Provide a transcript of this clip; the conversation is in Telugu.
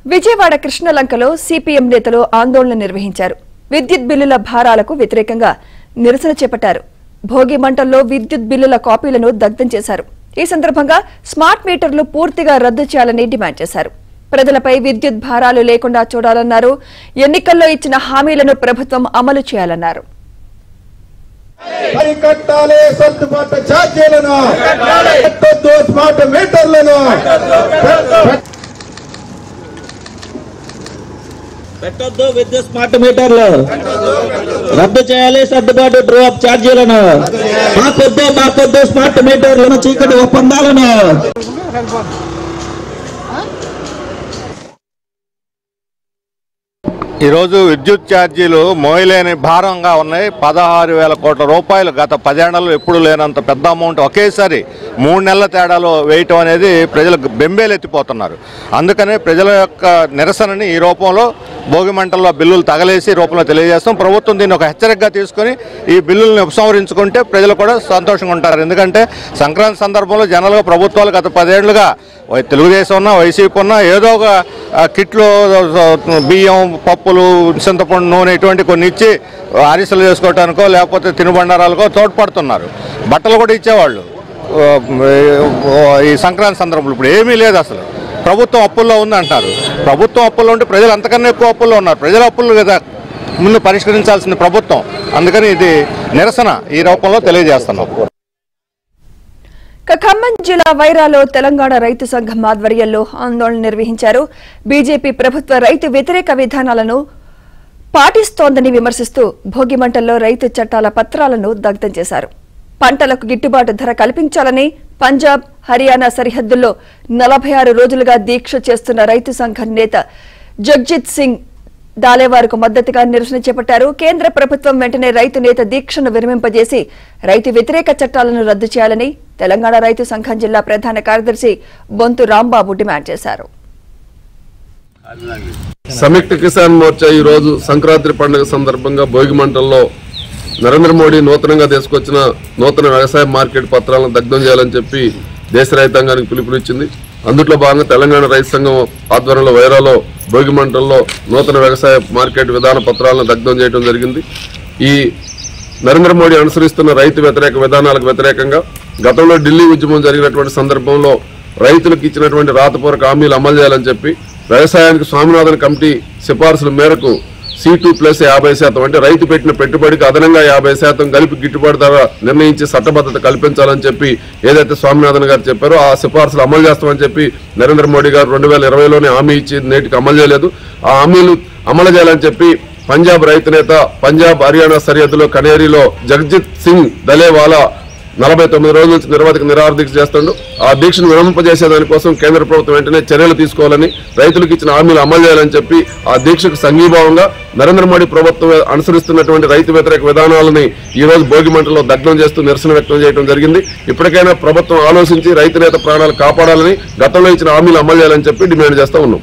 విజయవాడ కృష్ణలంకలో సిపిఎం నేతలు ఆందోళన నిర్వహించారు. విద్యుత్ బిల్లుల భారాలకు వ్యతిరేకంగా నిరసన చేపట్టారు. భోగి మంటల్లో విద్యుత్ బిల్లుల కాపీలను దగ్ధం చేశారు. ఈ సందర్భంగా స్మార్ట్ మీటర్లు పూర్తిగా రద్దు చేయాలని డిమాండ్ చేశారు. ప్రజలపై విద్యుత్ భారాలు లేకుండా చూడాలన్నారు. ఎన్నికల్లో ఇచ్చిన హామీలను ప్రభుత్వం అమలు చేయాలన్నారు. పెట్టొద్దు విద్యుత్ స్మార్ట్ మీటర్లు రద్దు చేయాలి. సర్దుబాటు డ్రూ అప్ ఛార్జీలను మాకొద్దు స్మార్ట్ మీటర్లను చీకటి ఒప్పందాలను ఈరోజు విద్యుత్ ఛార్జీలు మోయలేని భారంగా ఉన్నాయి. 16,000 కోట్ల రూపాయలు గత 10 ఏళ్లలో ఎప్పుడు లేనంత పెద్ద అమౌంట్ ఒకేసారి 3 నెలల తేడాలో వేయటం అనేది ప్రజలు బెంబేలెత్తిపోతున్నారు. అందుకనే ప్రజల యొక్క నిరసనని ఈ రూపంలో భోగి మంటల్లో బిల్లులు తగలేసి రూపంలో తెలియజేస్తాం. ప్రభుత్వం దీన్ని ఒక హెచ్చరికగా తీసుకుని ఈ బిల్లుల్ని ఉపసంహరించుకుంటే ప్రజలు కూడా సంతోషంగా ఉంటారు. ఎందుకంటే సంక్రాంతి సందర్భంలో జనరల్గా ప్రభుత్వాలు గత 10 ఏళ్లుగా తెలుగుదేశం ఉన్నా వైసీపీ ఉన్నా ఏదో ఒక కిట్లో బియ్యం, పప్పులు, చింతపండు, నూనె ఇటువంటి కొన్ని ఇచ్చి అరిసెలు చేసుకోవటానికో లేకపోతే తినుబండారాలకో తోడ్పడుతున్నారు. బట్టలు కూడా ఇచ్చేవాళ్ళు ఈ సంక్రాంతి సందర్భంలో. ఇప్పుడు ఏమీ లేదు. అసలు ప్రభుత్వం అప్పుల్లో ఉందంటారు. ప్రభుత్వం అప్పుల్లో ఉంటే ప్రజలు అంతకన్నా ఎక్కువ అప్పుల్లో ఉన్నారు. ప్రజల అప్పులు కదా ముందు పరిష్కరించాల్సింది ప్రభుత్వం. అందుకని ఇది నిరసన ఈ రూపంలో తెలియజేస్తున్నాం. ఖమ్మం జిల్లా వైరాలో తెలంగాణ రైతు సంఘం ఆధ్వర్యంలో ఆందోళన నిర్వహించారు. బీజేపీ ప్రభుత్వ రైతు వ్యతిరేక విధానాలను పాటిస్తోందని విమర్శిస్తూ భోగి మంటల్లో రైతు చట్టాల పత్రాలను దగ్ధం చేశారు. పంటలకు గిట్టుబాటు ధర కల్పించాలని పంజాబ్, హర్యానా సరిహద్దుల్లో 46 రోజులుగా దీక్ష చేస్తున్న రైతు సంఘం నేత జగ్జిత్ సింగ్ దాలేవారుకు మద్దతుగా నిరసన చేపట్టారు. కేంద్ర ప్రభుత్వం వెంటనే రైతు నేత దీక్షను విరమింపజేసి రైతు వ్యతిరేక చట్టాలను రద్దు చేయాలని తెలంగాణ రైతు సంఘం జిల్లా ప్రధాన కార్యదర్శి బొంతు రాంబాబు డిమాండ్ చేశారు. సంయుక్త కిసాన్ మోర్చా ఈ రోజు సంక్రాంతి పండుగ సందర్భంగా భోగి మంటల్లో నరేంద్ర మోడీ నూతనంగా తీసుకొచ్చిన నూతన వ్యవసాయ మార్కెట్ పత్రాలను దగ్ధం చేయాలని చెప్పి దేశ రైతాంగానికి పిలుపునిచ్చింది. అందులో భాగంగా తెలంగాణ రైతు సంఘం ఆధ్వర్యంలో వైరాలో భోగి మంటల్లో నూతన వ్యవసాయ మార్కెట్ విధాన పత్రాలను దగ్ధం చేయడం జరిగింది. ఈ నరేంద్ర మోడీ అనుసరిస్తున్న రైతు వ్యతిరేక విధానాలకు వ్యతిరేకంగా గతంలో ఢిల్లీ ఉద్యమం జరిగినటువంటి సందర్భంలో రైతులకు ఇచ్చినటువంటి రాతపూర్వక హామీలు అమలు చేయాలని చెప్పి వ్యవసాయానికి స్వామినాథన్ కమిటీ సిఫార్సుల మేరకు C2+50% అంటే రైతు పెట్టిన పెట్టుబడికి అదనంగా 50% కలిపి గిట్టుబాటు ధర నిర్ణయించి చట్టబద్ధత కల్పించాలని చెప్పి ఏదైతే స్వామినాథన్ గారు చెప్పారో ఆ సిఫార్సులు అమలు చేస్తామని చెప్పి నరేంద్ర మోడీ గారు 2020లోనే హామీ ఇచ్చి నేటికి అమలు చేయలేదు. ఆ హామీలు అమలు చేయాలని చెప్పి పంజాబ్ రైతు నేత పంజాబ్, హర్యానా సరిహద్దులో కనేరిలో జగ్జిత్ సింగ్ దలేవాలా 49 రోజుల నుంచి నిరవధిక నిరాహార దీక్ష చేస్తుండడు. ఆ దీక్షను విరమింపజేసేదానికోసం కేంద్ర ప్రభుత్వం వెంటనే చర్యలు తీసుకోవాలని, రైతులకు ఇచ్చిన హామీలు అమలు చేయాలని చెప్పి ఆ దీక్షకు సంఘీభావంగా నరేంద్ర మోడీ ప్రభుత్వం అనుసరిస్తున్నటువంటి రైతు వ్యతిరేక విధానాలని ఈ రోజు భోగి మంటల్లో దగ్ధం చేస్తూ నిరసన వ్యక్తం చేయడం జరిగింది. ఇప్పటికైనా ప్రభుత్వం ఆలోచించి రైతు నేత ప్రాణాలు కాపాడాలని, గతంలో ఇచ్చిన హామీలు అమలు చేయాలని చెప్పి డిమాండ్ చేస్తా ఉన్నాం.